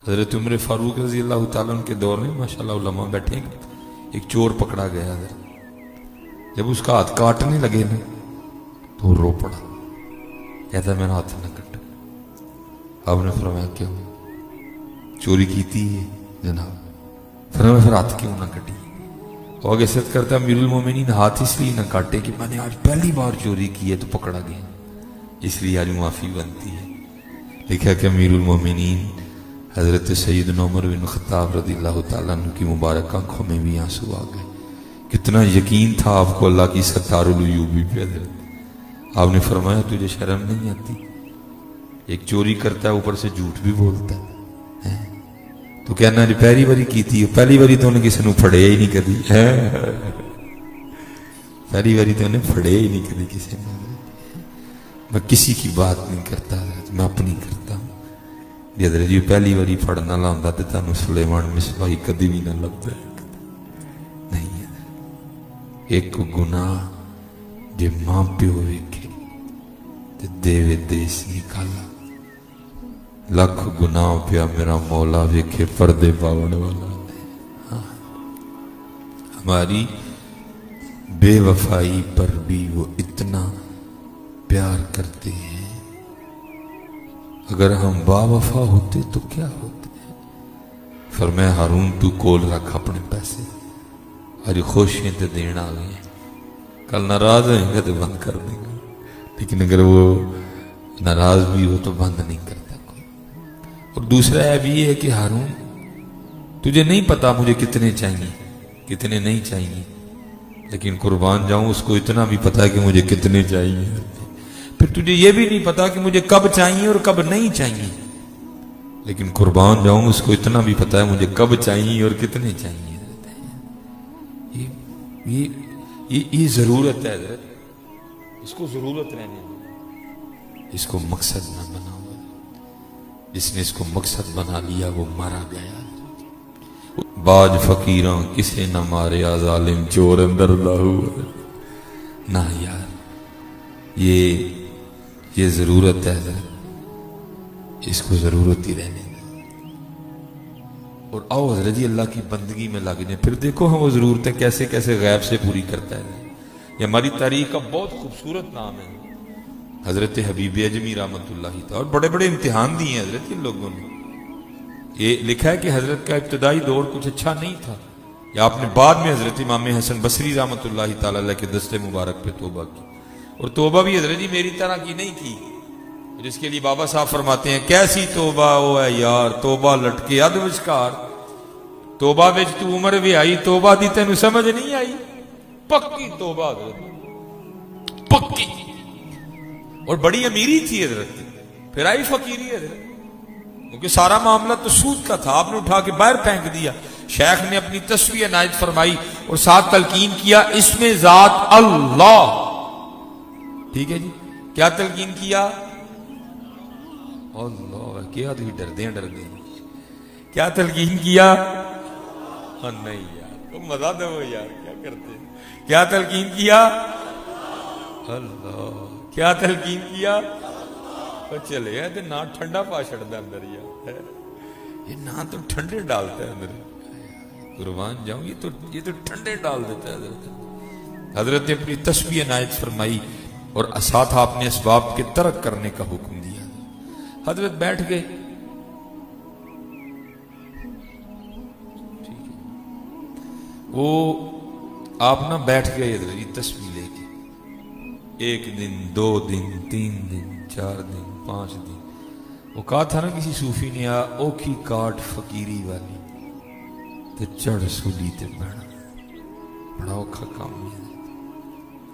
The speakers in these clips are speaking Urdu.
حضرت عمر فاروق رضی اللہ تعالیٰ عنہ کے دور میں ماشاءاللہ علماء بیٹھے ہیں، ایک چور پکڑا گیا حضرت، جب اس کا ہاتھ کاٹنے لگے نا تو وہ رو پڑا، کہتا میرا ہاتھ نہ کٹ۔ آپ نے فرمایا کیوں؟ چوری کی تھی جناب۔ فرمایا پھر ہاتھ کیوں نہ کٹی؟ وہ آگے ست کرتا امیر المومنین ہاتھ اس لیے نہ کاٹے کہ میں نے آج پہلی بار چوری کی ہے تو پکڑا گیا، اس لیے آج معافی بنتی ہے۔ لکھا کہ امیر المومنین حضرت سیدنا عمر بن خطاب رضی اللہ تعالیٰ عنہ کی مبارک آنکھوں میں بھی آنسو آ گئے، کتنا یقین تھا آپ کو اللہ کی ستار العیوبی پہ۔ حضرت آپ نے فرمایا تجھے شرم نہیں آتی؟ ایک چوری کرتا ہے اوپر سے جھوٹ بھی بولتا ہے، تو کہنا جو پہلی باری کی تھی، پہلی باری تو انہیں کسی نے پھڑے ہی نہیں کبھی، پہلی باری تو انہیں پھڑے ہی نہیں کبھی کسی نے۔ میں کسی کی بات نہیں کرتا حضرت، میں اپنی کرتا ہوں۔ حضرت جی پہلی باری پھڑنا لاؤں تو تانوں سلیمان مصباحی کدی بھی نہ لگتا ہے نہیں۔ ایک گناہ جے ماں پیو ویکھے تے دیوے دیس نکالا، لکھ گناہ پیا میرا مولا ویکھے پردے پاون والا۔ ہماری بے وفائی پر بھی وہ اتنا پیار کرتے ہیں، اگر ہم با وفا ہوتے تو کیا ہوتے ہیں؟ فرمایا ہارون تو کول رکھ اپنے پیسے، آج خوشیں تے دین آ گئے ہیں، کل ناراض ہوئیں گے تو بند کر دیں گے، لیکن اگر وہ ناراض بھی ہو تو بند نہیں کرتا کوئی۔ اور دوسرا ہے بھی یہ ہے کہ ہارون تجھے نہیں پتا مجھے کتنے چاہیے کتنے نہیں چاہیے، لیکن قربان جاؤں اس کو اتنا بھی پتا ہے کہ مجھے کتنے چاہیے۔ پھر تجھے یہ بھی نہیں پتا کہ مجھے کب چاہیے اور کب نہیں چاہیے، لیکن قربان جاؤں اس کو اتنا بھی پتا ہے مجھے کب چاہیے اور کتنے چاہیے۔ یہ ضرورت ہے حضرت، اس کو ضرورت رہنے دو، اس کو مقصد نہ بناؤ۔ جس نے اس کو مقصد بنا لیا وہ مارا گیا۔ باج فقیراں کسے نہ ماریا، ظالم چور اندر لاہو۔ نہ یار، یہ ضرورت ہے حضرت، اس کو ضرورت ہی رہنے دیں۔ اور آؤ حضرت جی اللہ کی بندگی میں لگ جائیں، پھر دیکھو ہم وہ ضرورتیں کیسے کیسے غیب سے پوری کرتا ہے۔ یہ ہماری تاریخ کا بہت خوبصورت نام ہے حضرت حبیب اجمی رحمۃ اللہ تعالی، اور بڑے بڑے امتحان دیے ہیں حضرت ان لوگوں نے۔ یہ لکھا ہے کہ حضرت کا ابتدائی دور کچھ اچھا نہیں تھا، یا آپ نے بعد میں حضرت امام حسن بصری رحمۃ اللہ تعالی علیہ کے دست مبارک پہ توبہ کی، اور توبہ بھی حضرت جی میری طرح کی نہیں کی، جس کے لیے بابا صاحب فرماتے ہیں کیسی توبہ ہو ہے یار، توبہ لٹکے اد وچکار، توبہ وچ تو عمر بھی آئی، توبہ دی تینوں سمجھ نہیں آئی، پکی توبہ حضرت، پکی، اور بڑی امیری تھی حضرت، پھر آئی فقیری حضرت، کیونکہ سارا معاملہ تو سود کا تھا، آپ نے اٹھا کے باہر پھینک دیا۔ شیخ نے اپنی تصویر عنایت فرمائی اور ساتھ تلقین کیا اس میں ذات اللہ، ٹھیک ہے جی، کیا تلقین کیا؟ اللہ، کیا تو ڈر دیں کیا تلقین کیا؟ نہیں یار تم مزہ دو یار، کیا کرتے ہیں؟ کیا تلقین کیا؟ اللہ، کیا تلقین کیا؟ چلے ہے تو نہ ٹھنڈا پا چھڑتا اندر، یہ نہ تو ٹھنڈے ڈالتا ہے اندر، قربان جاؤں یہ تو ٹھنڈے ڈال دیتا ہے حضرت۔ حضرت نے اپنی تسبیح عنایت فرمائی اور ساتھ آپ نے اسباب کے ترک کرنے کا حکم دیا۔ حضرت بیٹھ گئے، وہ آپ نہ بیٹھ گئے حضرت یہ تسبیح لے کے، ایک دن، 2 دن، 3 دن، 4 دن، 5 دن، وہ کہا تھا نا کسی صوفی نے، اوکھی کاٹ فقیری والی تے چڑھ سولی تے بڑا اوکھا کام ہے،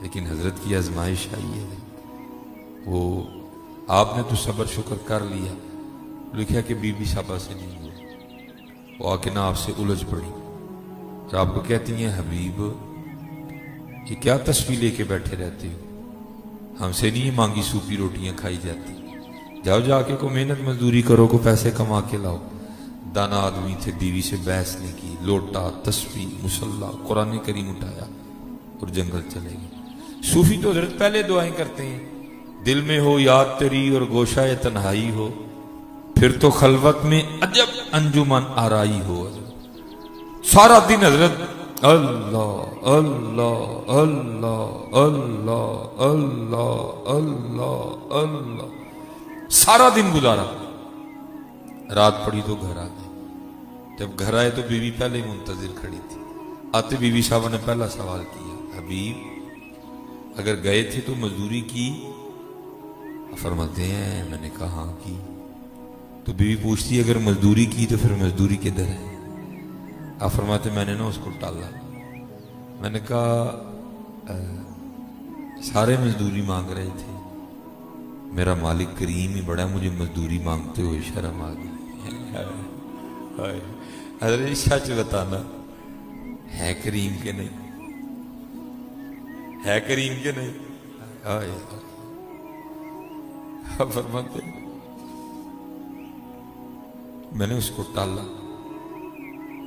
لیکن حضرت کی آزمائش آئی ہے، وہ آپ نے تو صبر شکر کر لیا، لکھا کہ بی بی صاحبہ سے نہیں ہوا، وہ آکے نہ آپ سے الجھ پڑی اور آپ کو کہتی ہیں حبیب یہ کیا تصویر لے کے بیٹھے رہتے ہو، ہم سے نہیں مانگی سوپی روٹیاں کھائی جاتی، جاؤ جا کے کو محنت مزدوری کرو، کو پیسے کما کے لاؤ۔ دانا آدمی تھے، بیوی سے بحث نہیں کی، لوٹا، تسبیح، مصلی، قرآن کریم اٹھایا اور جنگل چلے گئے۔ صوفی تو حضرت پہلے دعائیں کرتے ہیں، دل میں ہو یاد تیری اور گوشہ تنہائی ہو، پھر تو خلوت میں عجب انجمن آرائی ہو حضرت، سارا دن حضرت اللہ اللہ اللہ اللہ اللہ اللہ اللہ سارا دن گزارا. رات پڑی تو گھر آ گئے. جب گھر آئے تو بیوی پہلے ہی منتظر کھڑی تھی. آتے بیوی صاحب نے پہلا سوال کیا، حبیب اگر گئے تھے تو مزدوری کی؟ فرماتے ہیں میں نے کہا ہاں کی. تو بیوی پوچھتی ہے اگر مزدوری کی تو پھر مزدوری کدھر ہے؟ آپ فرماتے میں نے نا اس کو ٹالا. میں نے کہا سارے مزدوری مانگ رہے تھے، میرا مالک کریم ہی بڑا، مجھے مزدوری مانگتے ہوئے شرم آ گئی. حضرت سچ بتانا ہے کریم کے نہیں؟ ہے کریم کے نہیں؟ فرماتے میں نے اس کو ٹالا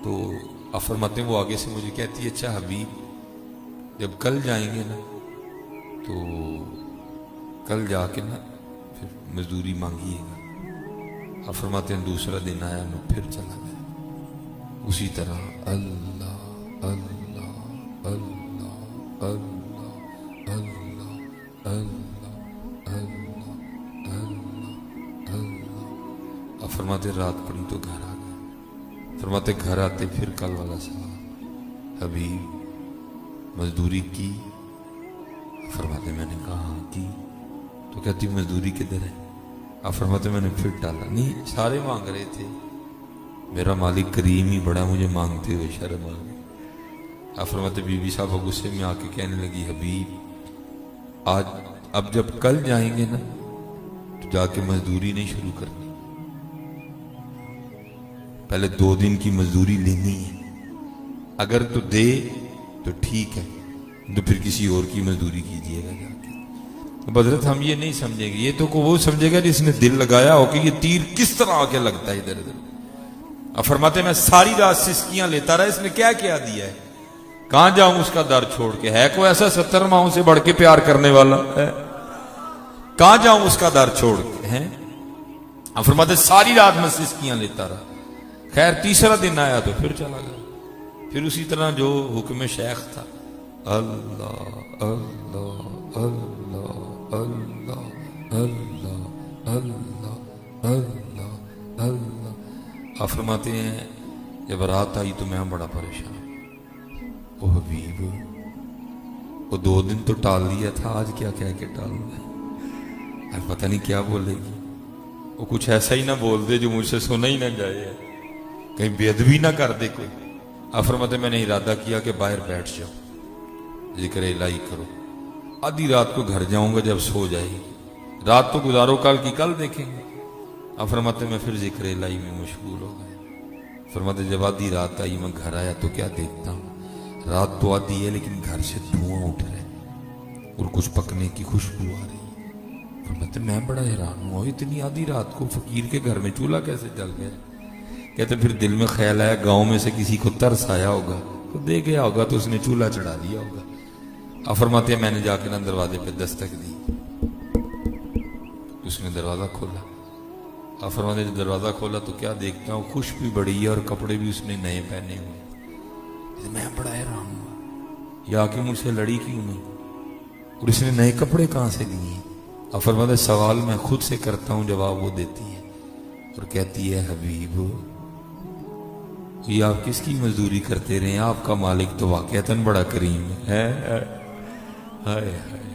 تو آپ فرماتے ہیں وہ آگے سے مجھے کہتی ہے اچھا حبیب جب کل جائیں گے نا تو کل جا کے نا پھر مزدوری مانگیے گا. آپ فرماتے ہیں دوسرا دن آیا میں پھر چلا گیا اسی طرح اللہ اللہ اللہ اللہ اللہ اللہ اللہ. آپ فرماتے رات پڑی تو گھر آ گئے. فرماتے گھر آتے پھر کل والا سوال، حبیب مزدوری کی؟ فرماتے میں نے کہا ہاں کی. تو کہتی مزدوری کدھر ہے؟ آپ فرماتے میں نے پھر ٹالا. نہیں سارے مانگ رہے تھے، میرا مالک کریم ہی بڑا، مجھے مانگتے ہوئے شرم آ گئی. آپ فرماتے بی بی صاحب غصے میں آ کے کہنے لگی حبیب آج اب جب کل جائیں گے نا تو جا کے مزدوری نہیں شروع کرنی، پہلے 2 دن کی مزدوری لینی ہے. اگر تو دے تو ٹھیک ہے، تو پھر کسی اور کی مزدوری کیجیے گا جا کے. حضرت ہم یہ نہیں سمجھیں گے، یہ تو وہ سمجھے گا جس نے دل لگایا ہو کہ یہ تیر کس طرح آ کے لگتا ہے ادھر ادھر. اب فرماتے میں ساری رات سسکیاں لیتا رہا، اس نے کیا کیا دیا ہے، کہاں جاؤں اس کا در چھوڑ کے؟ ہے کوئی ایسا 70 ماہوں سے بڑھ کے پیار کرنے والا ہے؟ کہاں جاؤں اس کا در چھوڑ کے ہیں؟ اب فرماتے ساری رات میں سسکیاں لیتا رہا. خیر تیسرا دن آیا تو پھر چلا گیا. پھر اسی طرح جو حکم شیخ تھا اللہ اللہ اللہ اللہ اللہ اللہ اللہ اللہ. آپ فرماتے ہیں جب رات آئی تو میں بڑا پریشان. او حبیب وہ 2 دن تو ٹال لیا تھا، آج کیا کہہ کے ٹال رہا ہے؟ پتہ نہیں کیا بولے گی. وہ کچھ ایسا ہی نہ بول دے جو مجھ سے سنا ہی نہ جائے، کہیں بے ادبی نہ کر دے کوئی. آپ فرماتے میں نے ارادہ کیا کہ باہر بیٹھ جاؤ، ذکر الہی کرو. آدھی رات کو گھر جاؤں گا جب سو جائے گی، رات تو گزارو کل کی کل دیکھیں گے. آپ فرماتے میں پھر ذکر الہی میں مشغول ہو گئے. فرماتے جب آدھی رات آئی میں گھر آیا تو کیا دیکھتا ہوں، رات تو آدھی ہے لیکن گھر سے دھواں اٹھ رہے اور کچھ پکنے کی خوشبو آ رہی. فرماتے میں بڑا حیران ہوں، اتنی آدھی رات کو فقیر کے گھر میں چولہا کیسے جل گیا؟ کہتے پھر دل میں خیال آیا گاؤں میں سے کسی کو ترس آیا ہوگا تو دے گیا ہوگا تو اس نے چولہا چڑھا دیا ہوگا. آپ فرماتے ہیں میں نے جا کے نا دروازے پہ دستک دی، اس نے دروازہ کھولا. آپ فرماتے ہیں دروازہ کھولا تو کیا دیکھتا ہوں، خوش بھی بڑی ہے اور کپڑے بھی اس نے نئے پہنے ہوئے. میں بڑا حیران ہوا، یہ آ کے مجھ سے لڑی کیوں نہیں اور اس نے نئے کپڑے کہاں سے لیے؟ آپ فرماتے سوال میں خود سے کرتا ہوں، جواب وہ دیتی ہے اور کہتی ہے حبیب یہ آپ کس کی مزدوری کرتے رہے ہیں، آپ کا مالک تو واقعتاً بڑا کریم ہے. ہائے ہائے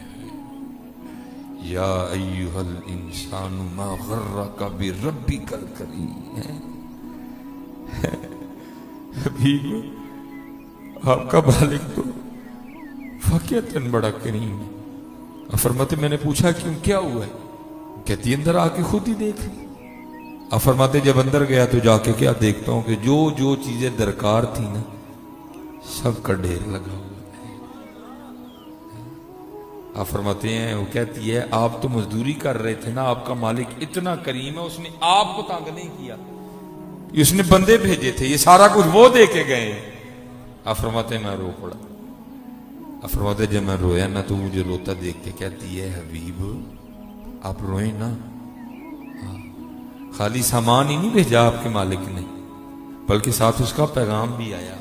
یا ایھا الانسان ما غرک بربک الکریم. حبیب آپ کا مالک تو واقعتاً بڑا کریم ہے. فرماتے میں نے پوچھا کیوں، کیا ہوا ہے؟ کہتی اندر آ کے خود ہی دیکھ لی. آپ فرماتے جب اندر گیا تو جا کے کیا دیکھتا ہوں کہ جو چیزیں درکار تھی نا سب کا ڈھیر لگا ہوا ہے. آپ فرماتے ہیں وہ کہتی ہے آپ تو مزدوری کر رہے تھے نا، آپ کا مالک اتنا کریم ہے، اس نے آپ کو تنگ نہیں کیا، اس نے بندے بھیجے تھے، یہ سارا کچھ وہ دے کے گئے. آپ فرماتے میں رو پڑا. آپ فرماتے جب میں رویا نا تو مجھے روتا دیکھ کے کہتی ہے حبیب آپ روئیں نا، خالی سامان ہی نہیں بھیجا آپ کے مالک نے، بلکہ ساتھ اس کا پیغام بھی آیا.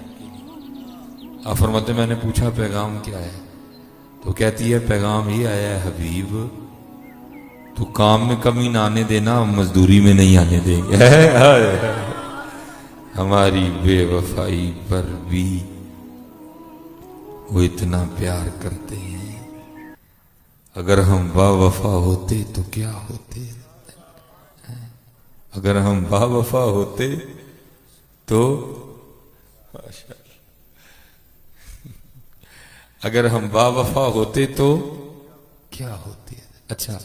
آپ فرماتے میں نے پوچھا پیغام کیا ہے؟ تو کہتی ہے پیغام یہ آیا ہے حبیب تو کام میں کمی نہ آنے دینا، مزدوری میں نہیں آنے دیں گے. ہماری بے وفائی پر بھی وہ اتنا پیار کرتے ہیں. اگر ہم با وفا ہوتے تو کیا ہوتے، اگر ہم با وفا ہوتے تو اگر ہم با وفا ہوتے تو کیا ہوتے. اچھا